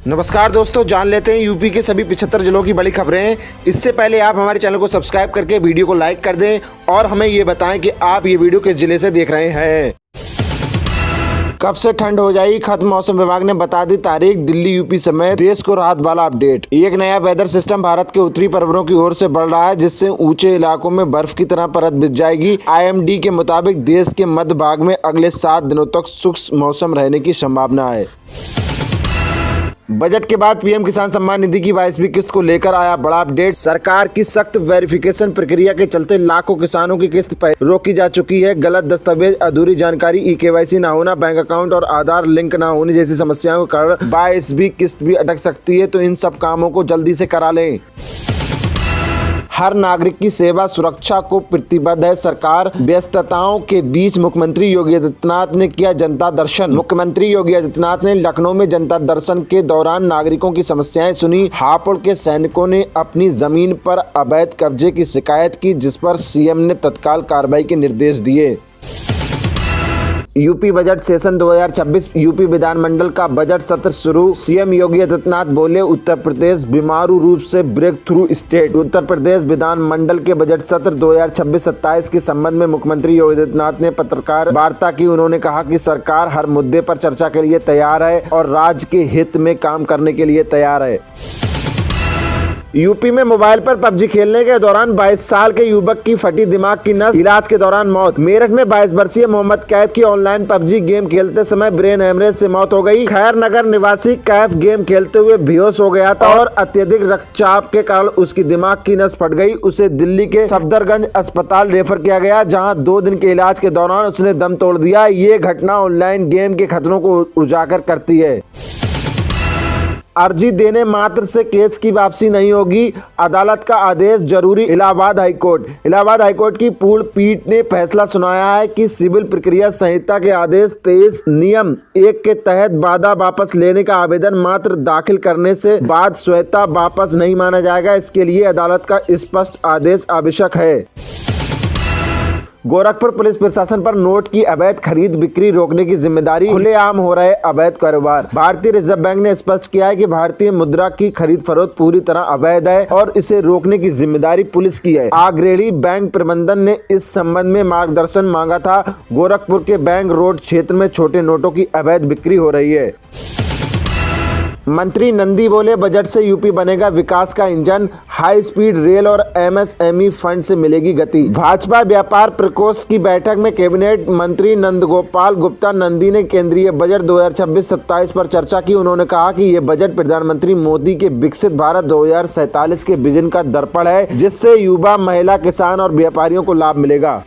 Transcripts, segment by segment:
नमस्कार दोस्तों, जान लेते हैं यूपी के सभी 75 जिलों की बड़ी खबरें। इससे पहले आप हमारे चैनल को सब्सक्राइब करके वीडियो को लाइक कर दें और हमें ये बताएं कि आप ये वीडियो किस जिले से देख रहे हैं। कब से ठंड हो जाएगी खत्म, मौसम विभाग ने बता दी तारीख। दिल्ली, यूपी समेत देश को राहत वाला अपडेट। एक नया वेदर सिस्टम भारत के उत्तरी पर्वतों की ओर से बढ़ रहा है, जिससे ऊंचे इलाकों में बर्फ की तरह परत बिछ जाएगी। IMD के मुताबिक देश के मध्य भाग में अगले 7 दिनों तक शुष्क मौसम रहने की संभावना है। बजट के बाद PM किसान सम्मान निधि की 22वीं किस्त को लेकर आया बड़ा अपडेट। सरकार की सख्त वेरिफिकेशन प्रक्रिया के चलते लाखों किसानों की किस्त रोकी जा चुकी है। गलत दस्तावेज, अधूरी जानकारी, KYC ना होना, बैंक अकाउंट और आधार लिंक ना होने जैसी समस्याओं के कारण 22वीं किस्त भी अटक सकती है, तो इन सब कामों को जल्दी से करा लें। हर नागरिक की सेवा सुरक्षा को प्रतिबद्ध है सरकार। व्यस्तताओं के बीच मुख्यमंत्री योगी आदित्यनाथ ने किया जनता दर्शन। मुख्यमंत्री योगी आदित्यनाथ ने लखनऊ में जनता दर्शन के दौरान नागरिकों की समस्याएं सुनी। हापुड़ के सैनिकों ने अपनी जमीन पर अवैध कब्जे की शिकायत की, जिस पर CM ने तत्काल कार्रवाई के निर्देश दिए। UP budget session 2026। यूपी विधानमंडल का बजट सत्र शुरू। CM योगी आदित्यनाथ बोले, उत्तर प्रदेश बीमारू रूप से break through state. Uttar Pradesh विधानमंडल के बजट सत्र 2026-27 के संबंध में मुख्यमंत्री योगी आदित्यनाथ ने पत्रकार वार्ता की। उन्होंने कहा कि सरकार हर मुद्दे पर चर्चा के लिए तैयार है और राज्य के हित में काम करने के लिए तैयार है। यूपी में मोबाइल पर PUBG खेलने के दौरान 22 साल के युवक की फटी दिमाग की नस, इलाज के दौरान मौत। मेरठ में 22 वर्षीय मोहम्मद कैफ की ऑनलाइन PUBG गेम खेलते समय ब्रेन हेमरेज से मौत हो गई। खैर नगर निवासी कैफ गेम खेलते हुए बेहोश हो गया था और अत्यधिक रक्तचाप के कारण उसकी दिमाग की नस फट गई। उसे दिल्ली के सफदरगंज अस्पताल रेफर किया गया, जहाँ 2 दिन के इलाज के दौरान उसने दम तोड़ दिया। ये घटना ऑनलाइन गेम के खतरों को उजागर करती है। अर्जी देने मात्र से केस की वापसी नहीं होगी, अदालत का आदेश जरूरी। इलाहाबाद हाईकोर्ट की पूर्ण पीठ ने फैसला सुनाया है कि सिविल प्रक्रिया संहिता के आदेश 23 नियम 1 के तहत वादा वापस लेने का आवेदन मात्र दाखिल करने से बाद स्वतः वापस नहीं माना जाएगा। इसके लिए अदालत का स्पष्ट आदेश आवश्यक है। गोरखपुर पुलिस प्रशासन पर नोट की अवैध खरीद बिक्री रोकने की जिम्मेदारी। खुलेआम हो रहे अवैध कारोबार। भारतीय रिजर्व बैंक ने स्पष्ट किया है कि भारतीय मुद्रा की खरीद फरोख्त पूरी तरह अवैध है और इसे रोकने की जिम्मेदारी पुलिस की है। अग्रणी बैंक प्रबंधन ने इस संबंध में मार्गदर्शन मांगा था। गोरखपुर के बैंक रोड क्षेत्र में छोटे नोटों की अवैध बिक्री हो रही है। मंत्री नंदी बोले, बजट से यूपी बनेगा विकास का इंजन। हाई स्पीड रेल और MSME फंड से मिलेगी गति। भाजपा व्यापार प्रकोष्ठ की बैठक में कैबिनेट मंत्री नंदगोपाल गुप्ता नंदी ने केंद्रीय बजट 2026-27 पर चर्चा की। उन्होंने कहा कि ये बजट प्रधानमंत्री मोदी के विकसित भारत 2047 के विजन का दर्पण है, जिससे युवा, महिला, किसान और व्यापारियों को लाभ मिलेगा।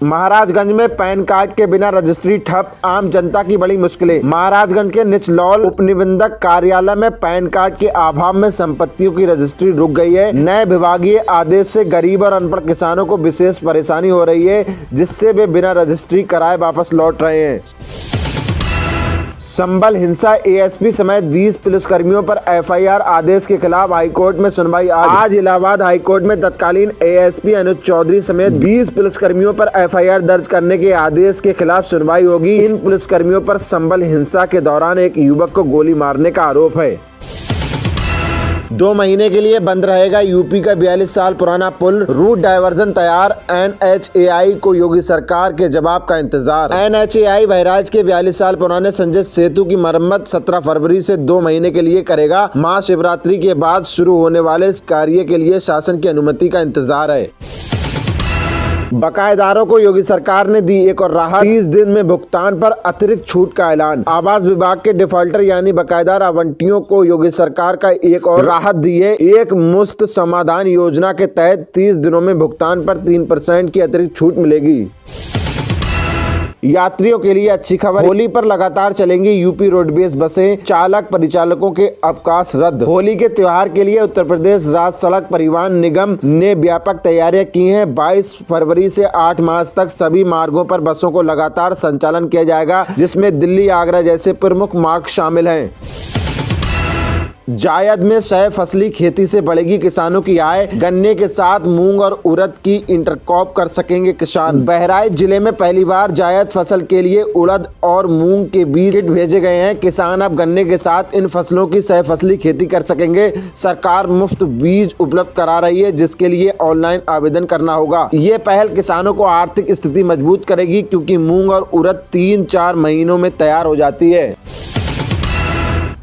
महाराजगंज में पैन कार्ड के बिना रजिस्ट्री ठप, आम जनता की बड़ी मुश्किलें। महाराजगंज के निचलौल उपनिबंधक कार्यालय में पैन कार्ड के अभाव में संपत्तियों की रजिस्ट्री रुक गई है। नए विभागीय आदेश से गरीब और अनपढ़ किसानों को विशेष परेशानी हो रही है, जिससे वे बिना रजिस्ट्री कराए वापस लौट रहे हैं। संभल हिंसा, ASP समेत 20 पुलिसकर्मियों पर FIR, आदेश के खिलाफ हाईकोर्ट में सुनवाई। आज इलाहाबाद हाईकोर्ट में तत्कालीन ASP अनुज चौधरी समेत 20 पुलिसकर्मियों पर FIR दर्ज करने के आदेश के खिलाफ सुनवाई होगी। इन पुलिसकर्मियों पर संभल हिंसा के दौरान एक युवक को गोली मारने का आरोप है। 2 महीने के लिए बंद रहेगा यूपी का 42 साल पुराना पुल। रूट डायवर्जन तैयार। NHAI को योगी सरकार के जवाब का इंतजार। NHAI बहराइच के 42 साल पुराने संजय सेतु की मरम्मत 17 फरवरी से 2 महीने के लिए करेगा। महाशिवरात्रि के बाद शुरू होने वाले इस कार्य के लिए शासन की अनुमति का इंतजार है। बकायेदारों को योगी सरकार ने दी एक और राहत। 30 दिन में भुगतान पर अतिरिक्त छूट का ऐलान। आवास विभाग के डिफॉल्टर यानी बकायेदार आवंटियों को योगी सरकार का एक और राहत दी है। एक मुफ्त समाधान योजना के तहत 30 दिनों में भुगतान पर 3% की अतिरिक्त छूट मिलेगी। यात्रियों के लिए अच्छी खबर। होली पर लगातार चलेंगी यूपी रोडवेज बसें। चालक परिचालकों के अवकाश रद्द। होली के त्योहार के लिए उत्तर प्रदेश राज्य सड़क परिवहन निगम ने व्यापक तैयारियां की हैं। 22 फरवरी से 8 मार्च तक सभी मार्गों पर बसों को लगातार संचालन किया जाएगा, जिसमें दिल्ली, आगरा जैसे प्रमुख मार्ग शामिल हैं। जायद में सह फसली खेती से बढ़ेगी किसानों की आय, गन्ने के साथ मूंग और उड़द की इंटरक्रॉप कर सकेंगे किसान। बहराइच जिले में पहली बार जायद फसल के लिए उड़द और मूंग के बीज किट भेजे गए हैं। किसान अब गन्ने के साथ इन फसलों की सह फसली खेती कर सकेंगे। सरकार मुफ्त बीज उपलब्ध करा रही है, जिसके लिए ऑनलाइन आवेदन करना होगा। ये पहल किसानों को आर्थिक स्थिति मजबूत करेगी, क्योंकि मूंग और उड़द 3-4 महीनों में तैयार हो जाती है।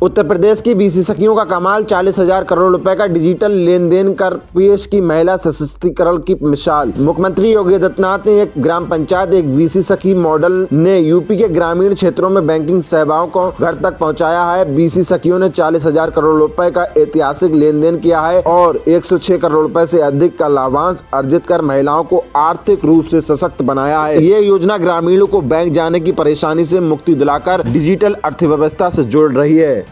उत्तर प्रदेश की विशेषज्ञों का कमाल, 40,000 करोड़ रुपए का डिजिटल लेन देन कर पेश की महिला सशक्तिकरण की मिसाल। मुख्यमंत्री योगी आदित्यनाथ ने एक ग्राम पंचायत एक विशेषज्ञ मॉडल ने यूपी के ग्रामीण क्षेत्रों में बैंकिंग सेवाओं को घर तक पहुंचाया है। विशेषज्ञों ने 40,000 करोड़ रुपए का ऐतिहासिक लेन देन किया है और 106 करोड़ रुपए से अधिक का लाभांश अर्जित कर महिलाओं को आर्थिक रूप से सशक्त बनाया है। ये योजना ग्रामीणों को बैंक जाने की परेशानी से मुक्ति दिलाकर डिजिटल अर्थव्यवस्था से जोड़ रही है।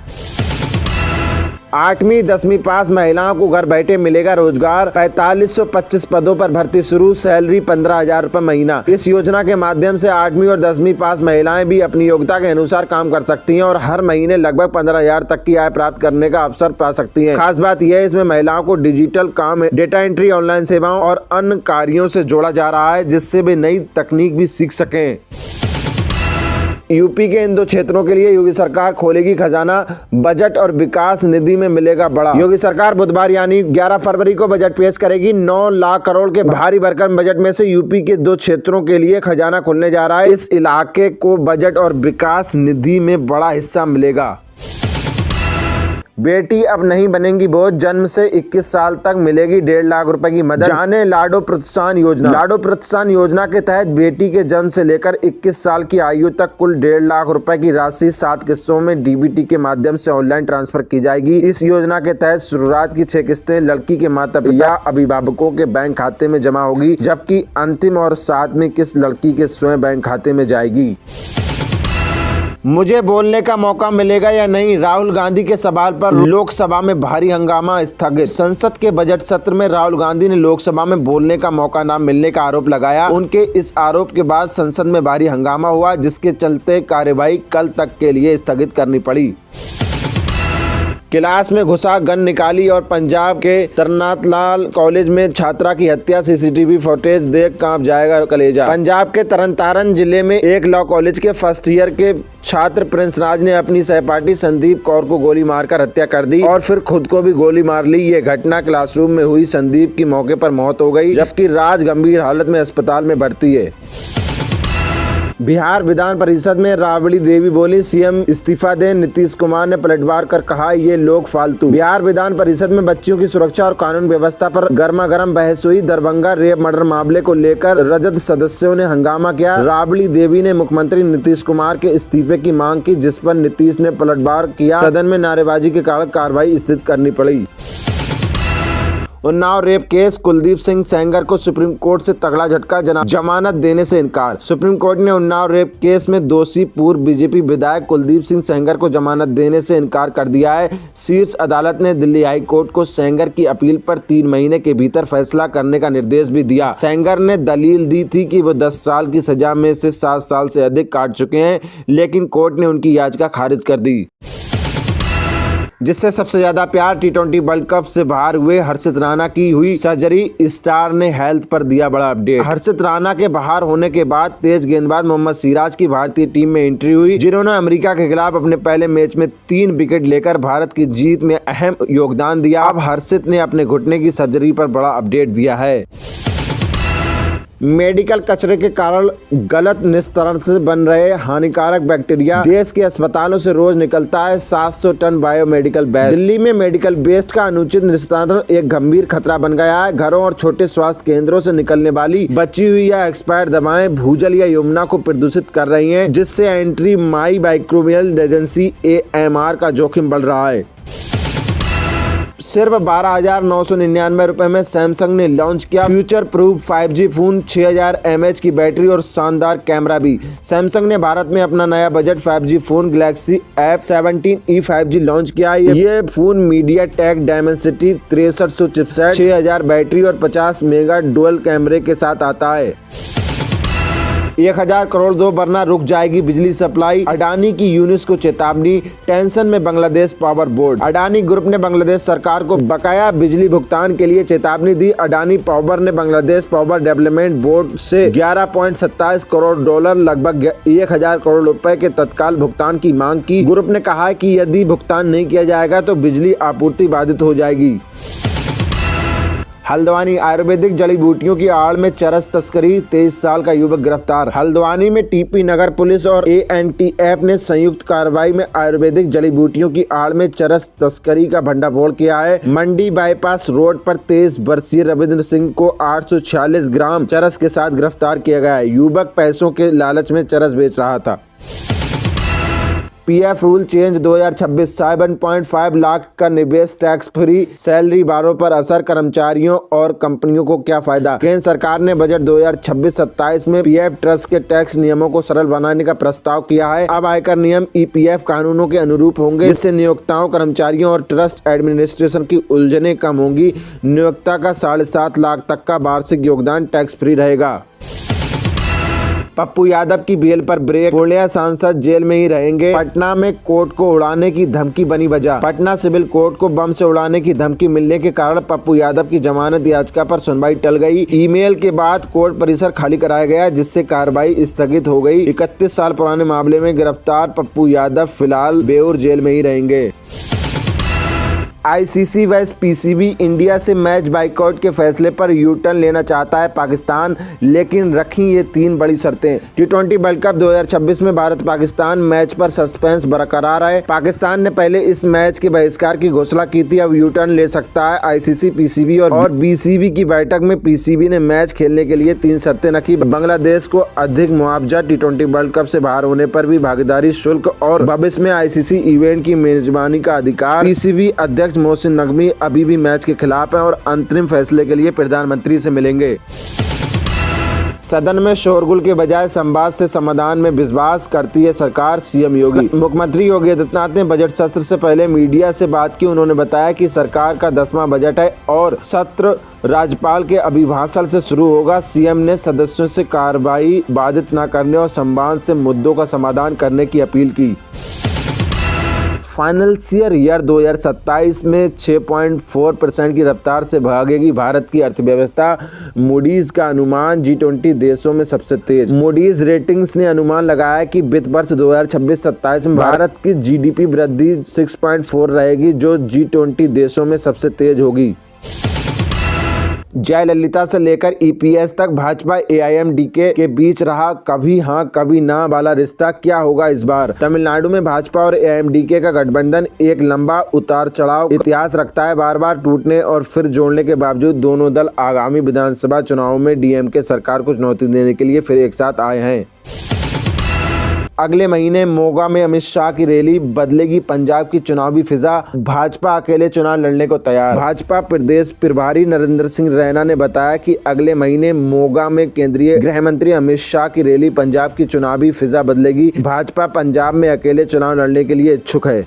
8वीं 10वीं पास महिलाओं को घर बैठे मिलेगा रोजगार। 4525 पदों पर भर्ती शुरू, सैलरी 15,000 रुपए महीना। इस योजना के माध्यम से 8वीं और 10वीं पास महिलाएं भी अपनी योग्यता के अनुसार काम कर सकती हैं और हर महीने लगभग 15,000 तक की आय प्राप्त करने का अवसर पा सकती हैं। खास बात यह है, इसमें महिलाओं को डिजिटल काम, डेटा एंट्री, ऑनलाइन सेवाओं और अन्य कार्यों से जोड़ा जा रहा है, जिससे वे नई तकनीक भी सीख सकें। यूपी के इन 2 क्षेत्रों के लिए योगी सरकार खोलेगी खजाना, बजट और विकास निधि में मिलेगा बड़ा। योगी सरकार बुधवार यानी 11 फरवरी को बजट पेश करेगी। 9 लाख करोड़ के भारी भरकम बजट में से यूपी के 2 क्षेत्रों के लिए खजाना खुलने जा रहा है। इस इलाके को बजट और विकास निधि में बड़ा हिस्सा मिलेगा। बेटी अब नहीं बनेंगी बोझ, जन्म से 21 साल तक मिलेगी 1.5 लाख रुपए की मदद। जाने लाडो प्रोत्साहन योजना। लाडो प्रोत्साहन योजना के तहत बेटी के जन्म से लेकर 21 साल की आयु तक कुल 1.5 लाख रुपए की राशि 7 किस्तों में डीबीटी के माध्यम से ऑनलाइन ट्रांसफर की जाएगी। इस योजना के तहत शुरुआत की 6 किस्तें लड़की के माता पिता या अभिभावकों के बैंक खाते में जमा होगी, जबकि अंतिम और 7वीं किस्त लड़की के स्वयं बैंक खाते में जाएगी। मुझे बोलने का मौका मिलेगा या नहीं, राहुल गांधी के सवाल पर लोकसभा में भारी हंगामा स्थगित। संसद के बजट सत्र में राहुल गांधी ने लोकसभा में बोलने का मौका न मिलने का आरोप लगाया। उनके इस आरोप के बाद संसद में भारी हंगामा हुआ, जिसके चलते कार्यवाही कल तक के लिए स्थगित करनी पड़ी। क्लास में घुसा, गन निकाली और पंजाब के तरनातलाल कॉलेज में छात्रा की हत्या, सीसीटीवी फुटेज देख कांप जाएगा कलेजा। पंजाब के तरनतारन जिले में एक लॉ कॉलेज के फर्स्ट ईयर के छात्र प्रिंस राज ने अपनी सहपाठी संदीप कौर को गोली मारकर हत्या कर दी और फिर खुद को भी गोली मार ली। ये घटना क्लासरूम में हुई। संदीप की मौके पर मौत हो गई, जबकि राज गंभीर हालत में अस्पताल में भर्ती है। बिहार विधान परिषद में राबड़ी देवी बोली, सीएम इस्तीफा दें। नीतीश कुमार ने पलटवार कर कहा, ये लोग फालतू। बिहार विधान परिषद में बच्चियों की सुरक्षा और कानून व्यवस्था पर गर्मागर्म बहस हुई। दरभंगा रेप मर्डर मामले को लेकर राजद सदस्यों ने हंगामा किया। राबड़ी देवी ने मुख्यमंत्री नीतीश कुमार के इस्तीफे की मांग की, जिस पर नीतीश ने पलटवार किया। सदन में नारेबाजी के कारण कार्रवाई स्थगित करनी पड़ी। उन्नाव रेप केस, कुलदीप सिंह सेंगर को सुप्रीम कोर्ट से तगड़ा झटका, जमानत देने से इनकार। सुप्रीम कोर्ट ने उन्नाव रेप केस में दोषी पूर्व बीजेपी विधायक कुलदीप सिंह सेंगर को जमानत देने से इनकार कर दिया है। शीर्ष अदालत ने दिल्ली हाई कोर्ट को सेंगर की अपील पर 3 महीने के भीतर फैसला करने का निर्देश भी दिया। सेंगर ने दलील दी थी कि वो 10 साल की सजा में से 7 साल से अधिक काट चुके हैं, लेकिन कोर्ट ने उनकी याचिका खारिज कर दी। जिससे सबसे ज्यादा प्यार, T20 वर्ल्ड कप से बाहर हुए हर्षित राणा की हुई सर्जरी। स्टार ने हेल्थ पर दिया बड़ा अपडेट। हर्षित राणा के बाहर होने के बाद तेज गेंदबाज मोहम्मद सिराज की भारतीय टीम में एंट्री हुई, जिन्होंने अमेरिका के खिलाफ अपने पहले मैच में 3 विकेट लेकर भारत की जीत में अहम योगदान दिया। अब हर्षित ने अपने घुटने की सर्जरी पर बड़ा अपडेट दिया है। मेडिकल कचरे के कारण गलत निस्तारण से बन रहे हानिकारक बैक्टीरिया। देश के अस्पतालों से रोज निकलता है 700 टन बायोमेडिकल वेस्ट। दिल्ली में मेडिकल वेस्ट का अनुचित निस्तारण एक गंभीर खतरा बन गया है। घरों और छोटे स्वास्थ्य केंद्रों से निकलने वाली बची हुई या एक्सपायर्ड दवाएं भूजल या यमुना को प्रदूषित कर रही हैं, जिससे एंटी माइक्रोबियल रेजिस्टेंस AMR का जोखिम बढ़ रहा है। सिर्फ 12,999 रुपए में सैमसंग ने लॉन्च किया future proof 5G phone, 6000 mAh की बैटरी और शानदार कैमरा भी। सैमसंग ने भारत में अपना नया budget 5G phone Galaxy F17e 5G launch किया। ये phone MediaTek Dimensity 6300 chipset, 6000 battery और 50 मेगा डुअल कैमरे के साथ आता है। 1000 करोड़ दो वरना रुक जाएगी बिजली सप्लाई। अडानी की यूनिस को चेतावनी, टेंशन में Bangladesh power board. Adani group ने बांग्लादेश सरकार को बकाया बिजली भुगतान के लिए चेतावनी दी। अडानी पावर ने बांग्लादेश पावर डेवलपमेंट बोर्ड से 11.27 करोड़ डॉलर लगभग 1000 करोड़ रुपए के तत्काल भुगतान की मांग की। ग्रुप ने कहा है कि यदि भुगतान नहीं किया जाएगा तो बिजली आपूर्ति बाधित हो जाएगी। हल्द्वानी आयुर्वेदिक जड़ी बूटियों की आड़ में चरस तस्करी, 23 साल का युवक गिरफ्तार। हल्द्वानी में टीपी नगर पुलिस और एएनटीएफ ने संयुक्त कार्रवाई में आयुर्वेदिक जड़ी बूटियों की आड़ में चरस तस्करी का भंडाफोड़ किया है। मंडी बाईपास रोड पर 23 वर्षीय रविंद्र सिंह को 846 ग्राम चरस के साथ गिरफ्तार किया गया है। युवक पैसों के लालच में चरस बेच रहा था। पीएफ रूल चेंज 2026, 7.5 लाख का निवेश टैक्स फ्री, सैलरी बारों पर असर, कर्मचारियों और कंपनियों को क्या फायदा। केंद्र सरकार ने बजट 2026-27 में पीएफ ट्रस्ट के टैक्स नियमों को सरल बनाने का प्रस्ताव किया है। अब आयकर नियम ईपीएफ कानूनों के अनुरूप होंगे, जिससे नियोक्ताओं, कर्मचारियों और ट्रस्ट एडमिनिस्ट्रेशन की उलझनें कम होंगी। नियोक्ता का 7.5 लाख तक का वार्षिक योगदान टैक्स फ्री रहेगा। पप्पू यादव की बेल पर ब्रेक, पूर्णिया सांसद जेल में ही रहेंगे। पटना में कोर्ट को उड़ाने की धमकी बनी वजह। पटना सिविल कोर्ट को बम से उड़ाने की धमकी मिलने के कारण पप्पू यादव की जमानत याचिका पर सुनवाई टल गई। ईमेल के बाद कोर्ट परिसर खाली कराया गया, जिससे कार्रवाई स्थगित हो गई। 31 साल पुराने मामले में गिरफ्तार पप्पू यादव फिलहाल बेऊर जेल में ही रहेंगे। आईसीसी व पीसीबी इंडिया से मैच बाइकआउट के फैसले पर यू टर्न लेना चाहता है पाकिस्तान, लेकिन रखी ये 3 बड़ी शर्तें। टी20 वर्ल्ड कप 2026 में भारत पाकिस्तान मैच पर सस्पेंस बरकरार है। पाकिस्तान ने पहले इस मैच के बहिष्कार की घोषणा की थी, अब यू टर्न ले सकता है। आईसीसी, पीसीबी और बीसीबी की बैठक में पीसीबी ने मैच खेलने के लिए 3 शर्तें रखी। बांग्लादेश को अधिक मुआवजा, टी20 वर्ल्ड कप से बाहर होने पर भी भागीदारी शुल्क और भविष्य में आईसीसी इवेंट की मेजबानी का अधिकार। पीसीबी अध्यक्ष मोहसिन नकवी अभी भी मैच के खिलाफ हैं और अंतरिम फैसले के लिए प्रधानमंत्री से मिलेंगे। सदन में शोरगुल के बजाय संवाद से समाधान में विश्वास करती है सरकार, सीएम योगी। मुख्यमंत्री योगी आदित्यनाथ ने बजट सत्र से पहले मीडिया से बात की। उन्होंने बताया कि सरकार का 10वां बजट है और सत्र राज्यपाल के अभिभाषण से शुरू होगा। सीएम ने सदस्यों से कार्रवाई बाधित न करने और संवाद से मुद्दों का समाधान करने की अपील की। फाइनेंशियल ईयर 2027 में 6.4% की रफ्तार से भागेगी भारत की अर्थव्यवस्था। मूडीज का अनुमान G20 देशों में सबसे तेज। मूडीज रेटिंग्स ने अनुमान लगाया कि वित्त वर्ष 2026-27 में भारत की जीडीपी वृद्धि 6.4 रहेगी, जो G20 देशों में सबसे तेज होगी। जयललिता से लेकर ईपीएस तक भाजपा एआईएमडीके के बीच रहा कभी हाँ कभी ना वाला रिश्ता, क्या होगा इस बार। तमिलनाडु में भाजपा और एआईएमडीके का गठबंधन एक लंबा उतार चढ़ाव इतिहास रखता है। बार बार टूटने और फिर जोड़ने के बावजूद दोनों दल आगामी विधानसभा चुनाव में डीएमके सरकार को चुनौती देने के लिए फिर एक साथ आए हैं। अगले महीने मोगा में अमित शाह की रैली, बदलेगी पंजाब की चुनावी फिजा। भाजपा अकेले चुनाव लड़ने को तैयार। भाजपा प्रदेश प्रभारी नरेंद्र सिंह रैना ने बताया कि अगले महीने मोगा में केंद्रीय गृह मंत्री अमित शाह की रैली पंजाब की चुनावी फिजा बदलेगी। भाजपा पंजाब में अकेले चुनाव लड़ने के लिए इच्छुक है।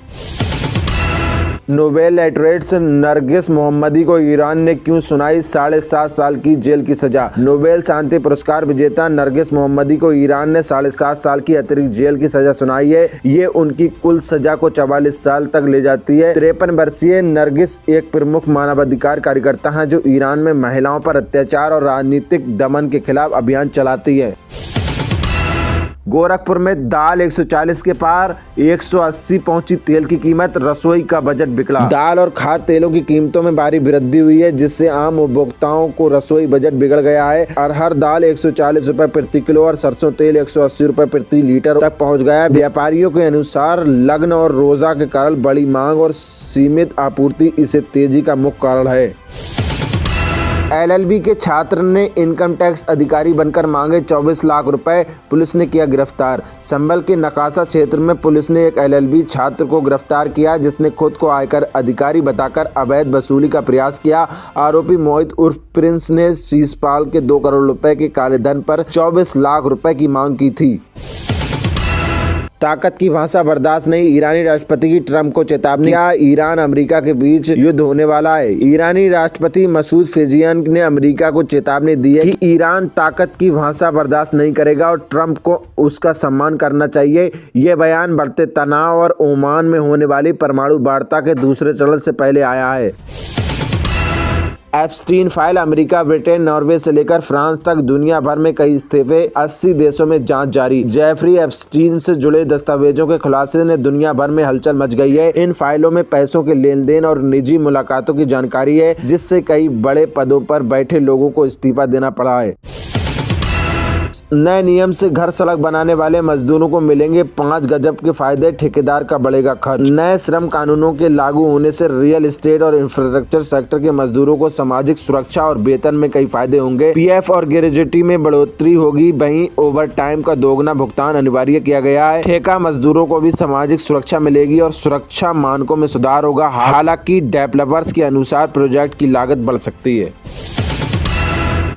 नोबेल लॉरेट नरगिस मोहम्मदी को ईरान ने क्यों सुनाई 7.5 साल की जेल की सजा। नोबेल शांति पुरस्कार विजेता नरगिस मोहम्मदी को ईरान ने 7.5 साल की अतिरिक्त जेल की सजा सुनाई है। ये उनकी कुल सजा को 44 साल तक ले जाती है। 53 वर्षीय नरगिस एक प्रमुख मानवाधिकार कार्यकर्ता हैं, जो ईरान में महिलाओं पर अत्याचार और राजनीतिक दमन के खिलाफ अभियान चलाती है। गोरखपुर में दाल 140 के पार, 180 पहुंची तेल की कीमत, रसोई का बजट बिगड़ा। दाल और खाद्य तेलों की कीमतों में भारी वृद्धि हुई है, जिससे आम उपभोक्ताओं को रसोई बजट बिगड़ गया है। अरहर दाल 140 रुपए प्रति किलो और सरसों तेल 180 रुपए प्रति लीटर तक पहुंच गया। व्यापारियों के अनुसार लग्न और रोजा के कारण बड़ी मांग और सीमित आपूर्ति इसे तेजी का मुख्य कारण है। एलएलबी के छात्र ने इनकम टैक्स अधिकारी बनकर मांगे 24 लाख रुपए, पुलिस ने किया गिरफ्तार। संभल के नकासा क्षेत्र में पुलिस ने एक एलएलबी छात्र को गिरफ्तार किया, जिसने खुद को आयकर अधिकारी बताकर अवैध वसूली का प्रयास किया। आरोपी मोहित उर्फ प्रिंस ने शीशपाल के 2 करोड़ रुपए के कालेधन पर 24 लाख रुपए की मांग की थी। ताकत की भाषा बर्दाश्त नहीं, ईरानी राष्ट्रपति की ट्रंप को चेतावनी। क्या ईरान अमेरिका के बीच युद्ध होने वाला है? ईरानी राष्ट्रपति मसूद पेजेश्कियान ने अमेरिका को चेतावनी दी है कि ईरान ताकत की भाषा बर्दाश्त नहीं करेगा और ट्रंप को उसका सम्मान करना चाहिए। ये बयान बढ़ते तनाव और ओमान में होने वाली परमाणु वार्ता के दूसरे चरण से पहले आया है। Epstein file, America, Britain, Norway से लेकर फ्रांस तक दुनिया भर में कई इस्तीफे, 80 देशों में जांच जारी। जेफरी एप्स्टीन से जुड़े दस्तावेजों के खुलासे ने दुनिया भर में हलचल मच गई है। इन फाइलों में पैसों के लेन देन और निजी मुलाकातों की जानकारी है, जिससे कई बड़े पदों पर बैठे लोगों को इस्तीफा देना पड़ा है। नए नियम से घर सड़क बनाने वाले मजदूरों को मिलेंगे 5 गजब के फायदे, ठेकेदार का बढ़ेगा खर्च। नए श्रम कानूनों के लागू होने से रियल एस्टेट और इंफ्रास्ट्रक्चर सेक्टर के मजदूरों को सामाजिक सुरक्षा और वेतन में कई फायदे होंगे। पीएफ और ग्रेजुइटी में बढ़ोतरी होगी, वहीं ओवर टाइम का दोगुना भुगतान अनिवार्य किया गया है। ठेका मजदूरों को भी सामाजिक सुरक्षा मिलेगी और सुरक्षा मानकों में सुधार होगा। हालांकि डेवलपर्स के अनुसार प्रोजेक्ट की लागत बढ़ सकती है।